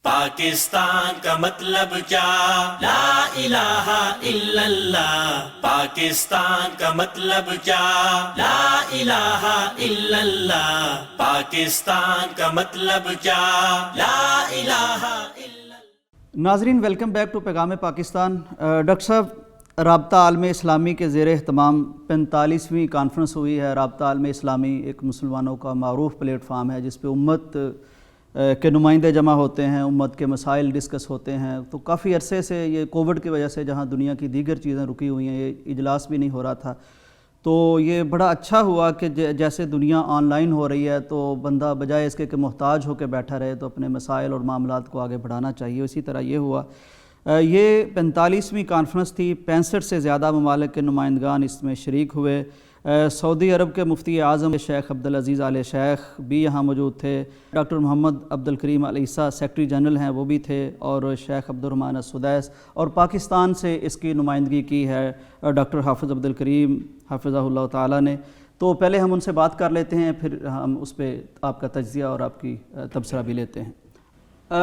پاکستان کا مطلب کیا؟ لا الہ الا اللہ. پاکستان کا مطلب کیا؟ لا الہ الا اللہ. پاکستان کا مطلب کیا؟ لا الہ الا اللہ. ناظرین، ویلکم بیک ٹو پیغام پاکستان. ڈاکٹر صاحب، رابطہ عالم اسلامی کے زیر اہتمام 45ویں کانفرنس ہوئی ہے. رابطہ عالم اسلامی ایک مسلمانوں کا معروف پلیٹ فارم ہے جس پہ امت کے نمائندے جمع ہوتے ہیں، امت کے مسائل ڈسکس ہوتے ہیں. تو کافی عرصے سے یہ کووڈ کی وجہ سے جہاں دنیا کی دیگر چیزیں رکی ہوئی ہیں، یہ اجلاس بھی نہیں ہو رہا تھا. تو یہ بڑا اچھا ہوا کہ جیسے دنیا آن لائن ہو رہی ہے تو بندہ بجائے اس کے کہ محتاج ہو کے بیٹھا رہے تو اپنے مسائل اور معاملات کو آگے بڑھانا چاہیے. اسی طرح یہ ہوا. یہ 45ویں کانفرنس تھی. 65 سے زیادہ ممالک کے نمائندگان اس میں شریک ہوئے. سعودی عرب کے مفتی اعظم شیخ عبدالعزیز آل شیخ بھی یہاں موجود تھے. ڈاکٹر محمد عبدالکریم العیسیٰ سیکرٹری جنرل ہیں، وہ بھی تھے، اور شیخ عبدالرحمن السدیس. اور پاکستان سے اس کی نمائندگی کی ہے ڈاکٹر حافظ عبدالکریم حافظہ اللہ تعالیٰ نے. تو پہلے ہم ان سے بات کر لیتے ہیں، پھر ہم اس پہ آپ کا تجزیہ اور آپ کی تبصرہ بھی لیتے ہیں.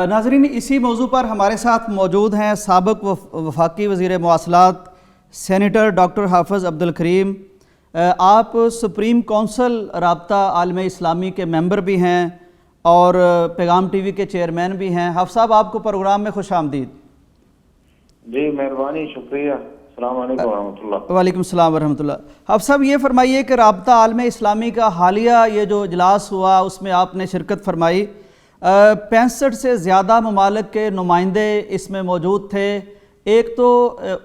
ناظرین، اسی موضوع پر ہمارے ساتھ موجود ہیں سابق وفاقی وزیر مواصلات سینیٹر ڈاکٹر حافظ عبدالکریم. آپ سپریم کونسل رابطہ عالم اسلامی کے ممبر بھی ہیں اور پیغام ٹی وی کے چیئرمین بھی ہیں. حافظ صاحب، آپ کو پروگرام میں خوش آمدید. جی مہربانی، شکریہ. السلام علیکم ورحمۃ اللہ. وعلیکم السلام ورحمۃ اللہ. حافظ صاحب، یہ فرمائیے کہ رابطہ عالم اسلامی کا حالیہ یہ جو اجلاس ہوا اس میں آپ نے شرکت فرمائی. 65 سے زیادہ ممالک کے نمائندے اس میں موجود تھے. ایک تو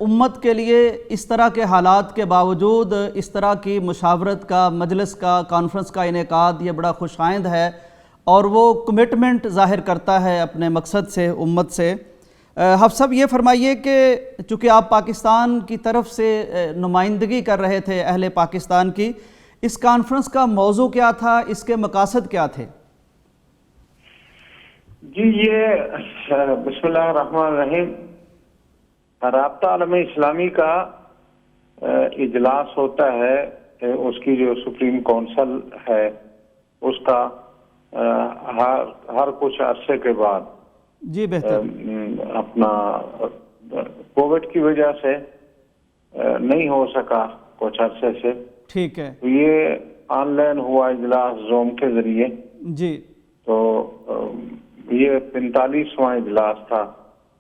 امت کے لیے اس طرح کے حالات کے باوجود اس طرح کی مشاورت کا، مجلس کا، کانفرنس کا انعقاد یہ بڑا خوش آئند ہے اور وہ کمٹمنٹ ظاہر کرتا ہے اپنے مقصد سے، امت سے. حافظ صاحب، یہ فرمائیے کہ چونکہ آپ پاکستان کی طرف سے نمائندگی کر رہے تھے اہل پاکستان کی، اس کانفرنس کا موضوع کیا تھا، اس کے مقاصد کیا تھے؟ جی، یہ بسم اللہ الرحمن الرحیم، رابطہ عالم اسلامی کا اجلاس ہوتا ہے. اس کی جو سپریم کونسل ہے اس کا ہر کچھ عرصے کے بعد جی بہتر. اپنا کووڈ کی وجہ سے نہیں ہو سکا کچھ عرصے سے. ٹھیک ہے. یہ آن لائن ہوا اجلاس زوم کے ذریعے. جی. تو یہ 45واں اجلاس تھا.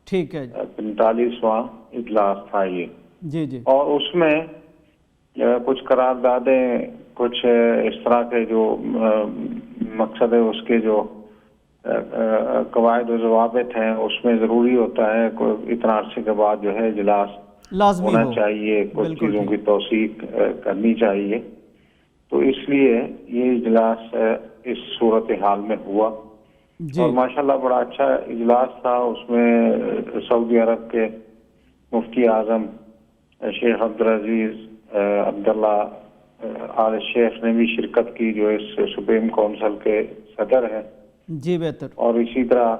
ٹھیک ہے. 45واں اجلاس تھا یہ. جی جی. اور اس میں کچھ قراردادیں، کچھ اس طرح کے جو مقصد ہے اس کے جو قواعد و ضوابط ہیں اس میں ضروری ہوتا ہے اتنا عرصے کے بعد جو ہے اجلاس لازمی ہونا چاہیے، کچھ چیزوں کی توثیق کرنی چاہیے. تو اس لیے یہ اجلاس اس صورتحال میں ہوا. اور ماشاءاللہ بڑا اچھا اجلاس تھا. اس میں سعودی عرب کے مفتی اعظم شیخ عبدالعزیز عبداللہ آل شیخ نے بھی شرکت کی، جو اس سپریم کونسل کے صدر ہیں. جی بہتر. اور اسی طرح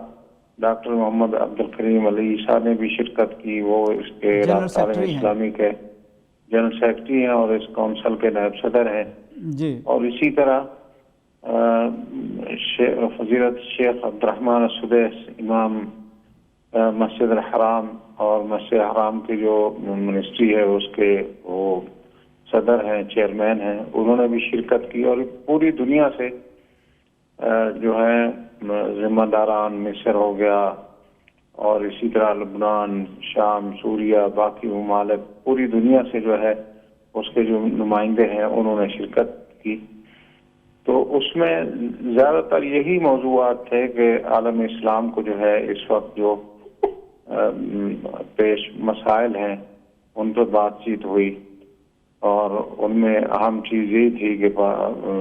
ڈاکٹر محمد عبدالکریم العیسیٰ نے بھی شرکت کی. وہ اس کے رابطہ عالم اسلامی کے جنرل سیکرٹری ہیں اور اس کونسل کے نائب صدر ہیں. جی. اور اسی طرح فضیلت شیخ عبدالرحمن السدیس امام مسجد الحرام اور مسجد الحرام کی جو منسٹری ہے اس کے وہ صدر ہیں، چیئرمین ہیں. انہوں نے بھی شرکت کی. اور پوری دنیا سے جو ہے ذمہ داران، مصر ہو گیا اور اسی طرح لبنان، شام، سوریہ، باقی ممالک، پوری دنیا سے جو ہے اس کے جو نمائندے ہیں انہوں نے شرکت کی. تو اس میں زیادہ تر یہی موضوعات تھے کہ عالم اسلام کو جو ہے اس وقت جو پیش مسائل ہیں ان پر بات چیت ہوئی. اور ان میں اہم چیز یہ تھی کہ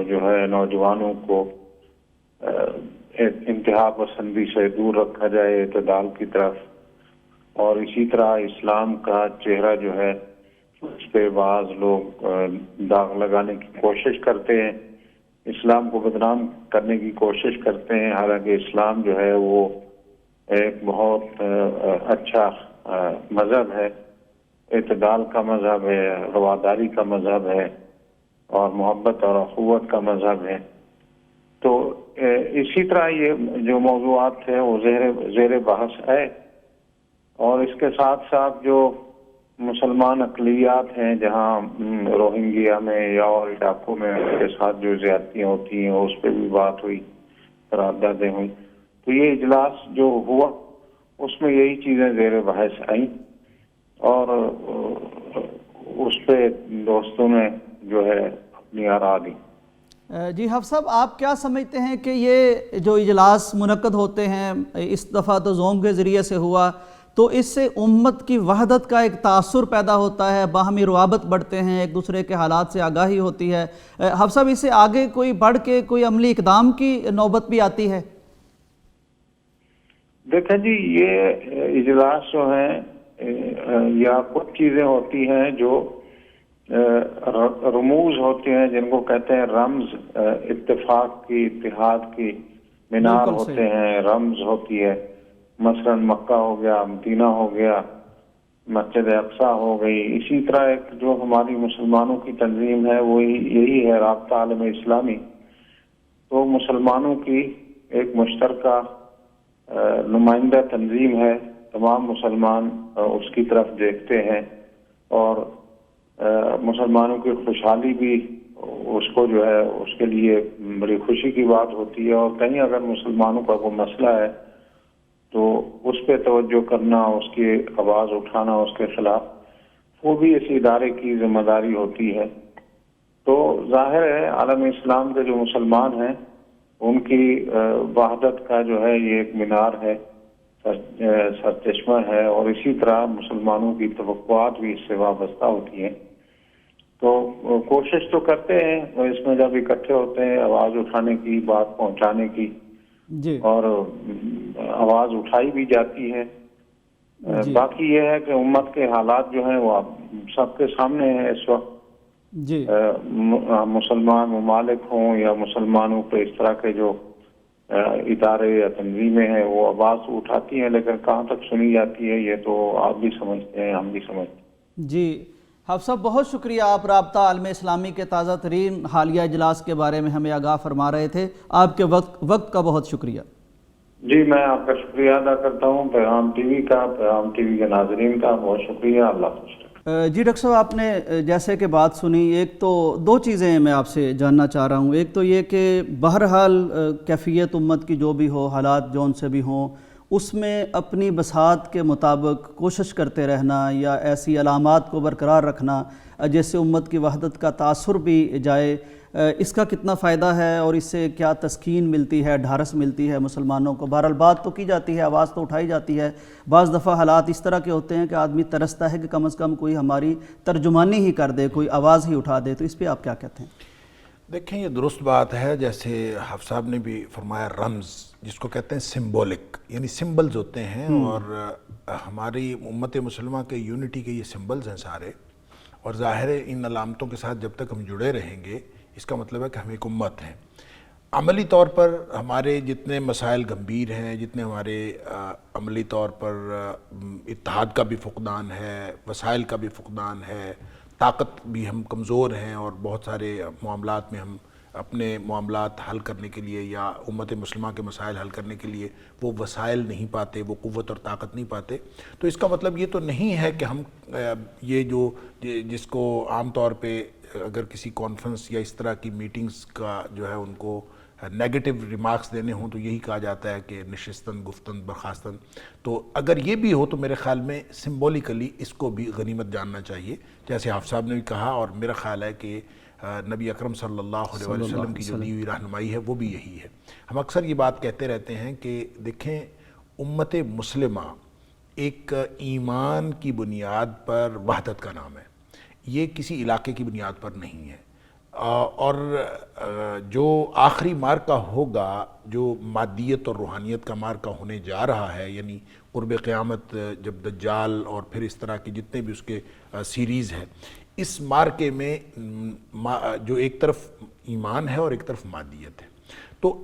جو ہے نوجوانوں کو انتہا پسندی سے دور رکھا جائے، اعتدال کی طرف. اور اسی طرح اسلام کا چہرہ جو ہے اس پہ بعض لوگ داغ لگانے کی کوشش کرتے ہیں، اسلام کو بدنام کرنے کی کوشش کرتے ہیں. حالانکہ اسلام جو ہے وہ ایک بہت اچھا مذہب ہے، اعتدال کا مذہب ہے، رواداری کا مذہب ہے اور محبت اور اخوت کا مذہب ہے. تو اسی طرح یہ جو موضوعات تھے وہ زیر بحث ہے، اور اس کے ساتھ ساتھ جو مسلمان اقلیت ہیں جہاں روہنگیا میں یا اور علاقوں میں ان کے ساتھ جو زیادتیاں ہوتی ہیں اس پہ بھی بات ہوئی، قراردادیں ہوئی. تو یہ اجلاس جو ہوا اس میں یہی چیزیں زیر بحث آئیں، اور اس پہ دوستوں نے جو ہے اپنی آراء دی. جی حافظ صاحب، آپ کیا سمجھتے ہیں کہ یہ جو اجلاس منعقد ہوتے ہیں، اس دفعہ تو زوم کے ذریعے سے ہوا، تو اس سے امت کی وحدت کا ایک تاثر پیدا ہوتا ہے، باہمی روابط بڑھتے ہیں، ایک دوسرے کے حالات سے آگاہی ہوتی ہے. حافظ صاحب، اس سے آگے کوئی بڑھ کے کوئی عملی اقدام کی نوبت بھی آتی ہے؟ دیکھیں جی، یہ اجلاس جو ہیں یا کچھ چیزیں ہوتی ہیں جو رموز ہوتے ہیں، جن کو کہتے ہیں رمز، اتفاق کی، اتحاد کی مینار ہوتے ہیں، رمز ہوتی ہے. مثلا مکہ ہو گیا، مدینہ ہو گیا، مسجد اقصی ہو گئی. اسی طرح ایک جو ہماری مسلمانوں کی تنظیم ہے وہ یہی ہے، رابطہ عالم اسلامی. تو مسلمانوں کی ایک مشترکہ نمائندہ تنظیم ہے. تمام مسلمان اس کی طرف دیکھتے ہیں، اور مسلمانوں کی خوشحالی بھی اس کو جو ہے اس کے لیے بڑی خوشی کی بات ہوتی ہے. اور کہیں اگر مسلمانوں کا کوئی مسئلہ ہے تو اس پہ توجہ کرنا، اس کی آواز اٹھانا اس کے خلاف، وہ بھی اس ادارے کی ذمہ داری ہوتی ہے. تو ظاہر ہے عالم اسلام کے جو مسلمان ہیں ان کی وحدت کا جو ہے یہ ایک مینار ہے، سرچشمہ ہے، اور اسی طرح مسلمانوں کی توقعات بھی اس سے وابستہ ہوتی ہیں. تو کوشش تو کرتے ہیں اس میں جب اکٹھے ہوتے ہیں آواز اٹھانے کی، بات پہنچانے کی، جی، اور آواز اٹھائی بھی جاتی ہے. باقی یہ ہے کہ امت کے حالات جو ہیں وہ سب کے سامنے ہیں اس وقت. جی، مسلمان ممالک ہوں یا مسلمانوں پہ اس طرح کے جو ادارے یا تنظیمیں ہیں وہ آواز اٹھاتی ہیں، لیکن کہاں تک سنی جاتی ہے یہ تو آپ بھی سمجھتے ہیں، ہم بھی سمجھتے ہیں. جی حافظ صاحب، بہت شکریہ. آپ رابطہ عالم اسلامی کے تازہ ترین حالیہ اجلاس کے بارے میں ہمیں آگاہ فرما رہے تھے. آپ کے وقت کا بہت شکریہ. جی، میں آپ کا شکریہ ادا کرتا ہوں، پیغام ٹی وی کا، پیغام ٹی وی کے ناظرین کا بہت شکریہ. اللہ حافظ. جی ڈاکٹر صاحب، آپ نے جیسے کہ بات سنی، ایک تو دو چیزیں میں آپ سے جاننا چاہ رہا ہوں. ایک تو یہ کہ بہرحال کیفیت امت کی جو بھی ہو، حالات جون سے بھی ہوں، اس میں اپنی بساط کے مطابق کوشش کرتے رہنا یا ایسی علامات کو برقرار رکھنا جس سے امت کی وحدت کا تاثر بھی جائے، اس کا کتنا فائدہ ہے اور اس سے کیا تسکین ملتی ہے، ڈھارس ملتی ہے مسلمانوں کو؟ بہرحال بات تو کی جاتی ہے، آواز تو اٹھائی جاتی ہے. بعض دفعہ حالات اس طرح کے ہوتے ہیں کہ آدمی ترستا ہے کہ کم از کم کوئی ہماری ترجمانی ہی کر دے، کوئی آواز ہی اٹھا دے. تو اس پہ آپ کیا کہتے ہیں؟ دیکھیں، یہ درست بات ہے. جیسے حافظ صاحب نے بھی فرمایا، رمز جس کو کہتے ہیں سمبولک، یعنی سمبلز ہوتے ہیں، اور ہماری امت مسلمہ کے یونٹی کے یہ سمبلز ہیں سارے. اور ظاہر ہے ان علامتوں کے ساتھ جب تک ہم جڑے رہیں گے، اس کا مطلب ہے کہ ہم ایک امت ہیں. عملی طور پر ہمارے جتنے مسائل گمبھیر ہیں، جتنے ہمارے عملی طور پر اتحاد کا بھی فقدان ہے، وسائل کا بھی فقدان ہے، طاقت بھی ہم کمزور ہیں، اور بہت سارے معاملات میں ہم اپنے معاملات حل کرنے کے لیے یا امت مسلمہ کے مسائل حل کرنے کے لیے وہ وسائل نہیں پاتے، وہ قوت اور طاقت نہیں پاتے. تو اس کا مطلب یہ تو نہیں ہے کہ ہم یہ جو جس کو عام طور پہ اگر کسی کانفرنس یا اس طرح کی میٹنگز کا جو ہے ان کو نیگیٹو ریمارکس دینے ہوں تو یہی کہا جاتا ہے کہ نشستن، گفتن، برخاستن. تو اگر یہ بھی ہو تو میرے خیال میں سمبولیکلی اس کو بھی غنیمت جاننا چاہیے، جیسے حافظ صاحب نے بھی کہا. اور میرا خیال ہے کہ نبی اکرم صلی اللہ علیہ وسلم کی جو دی ہوئی رہنمائی ہے وہ بھی یہی ہے. ہم اکثر یہ بات کہتے رہتے ہیں کہ دیکھیں، امت مسلمہ ایک ایمان کی بنیاد پر وحدت کا نام ہے، یہ کسی علاقے کی بنیاد پر نہیں ہے. اور جو آخری مارکہ ہوگا، جو مادیت اور روحانیت کا مارکہ ہونے جا رہا ہے، یعنی قرب قیامت جب دجال اور پھر اس طرح کی جتنے بھی اس کے سیریز ہے، اس مارکے میں جو ایک طرف ایمان ہے اور ایک طرف مادیت ہے. تو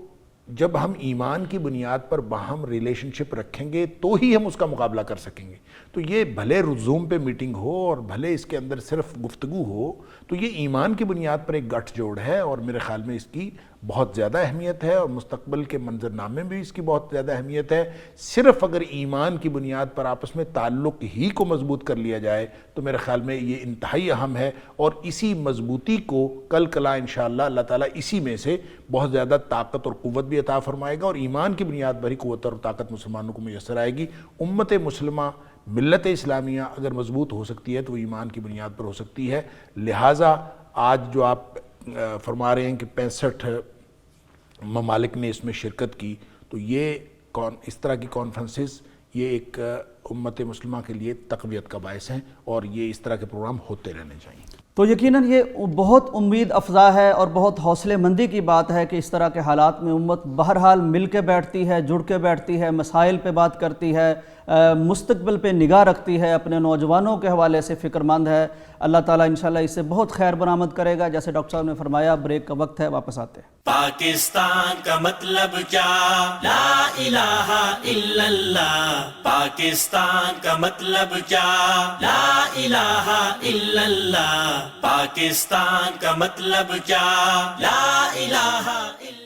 جب ہم ایمان کی بنیاد پر باہم ریلیشن شپ رکھیں گے تو ہی ہم اس کا مقابلہ کر سکیں گے. تو یہ بھلے زوم پہ میٹنگ ہو اور بھلے اس کے اندر صرف گفتگو ہو، تو یہ ایمان کی بنیاد پر ایک گٹھ جوڑ ہے، اور میرے خیال میں اس کی بہت زیادہ اہمیت ہے اور مستقبل کے منظرنامے میں بھی اس کی بہت زیادہ اہمیت ہے. صرف اگر ایمان کی بنیاد پر آپس میں تعلق ہی کو مضبوط کر لیا جائے تو میرے خیال میں یہ انتہائی اہم ہے, اور اسی مضبوطی کو کل کلا انشاءاللہ اللہ تعالیٰ اسی میں سے بہت زیادہ طاقت اور قوت بھی عطا فرمائے گا, اور ایمان کی بنیاد پر ہی قوت اور طاقت مسلمانوں کو میسر آئے گی. امت مسلمہ ملت اسلامیہ اگر مضبوط ہو سکتی ہے تو وہ ایمان کی بنیاد پر ہو سکتی ہے. لہٰذا آج جو آپ فرما رہے ہیں کہ 65 ممالک نے اس میں شرکت کی, تو یہ اس طرح کی کانفرنسز یہ ایک امت مسلمہ کے لیے تقویت کا باعث ہیں, اور یہ اس طرح کے پروگرام ہوتے رہنے چاہیے. تو یقیناً یہ بہت امید افزا ہے اور بہت حوصلے مندی کی بات ہے کہ اس طرح کے حالات میں امت بہرحال مل کے بیٹھتی ہے, جڑ کے بیٹھتی ہے, مسائل پہ بات کرتی ہے, مستقبل پہ نگاہ رکھتی ہے, اپنے نوجوانوں کے حوالے سے فکر مند ہے. اللہ تعالیٰ انشاءاللہ اس سے بہت خیر برآمد کرے گا. جیسے ڈاکٹر صاحب نے فرمایا, بریک کا وقت ہے, واپس آتے ہیں. پاکستان کا مطلب کیا؟ لا الہ الا اللہ. پاکستان کا مطلب کیا؟ لا الہ الا اللہ. پاکستان کا مطلب کیا؟ لا الہ الا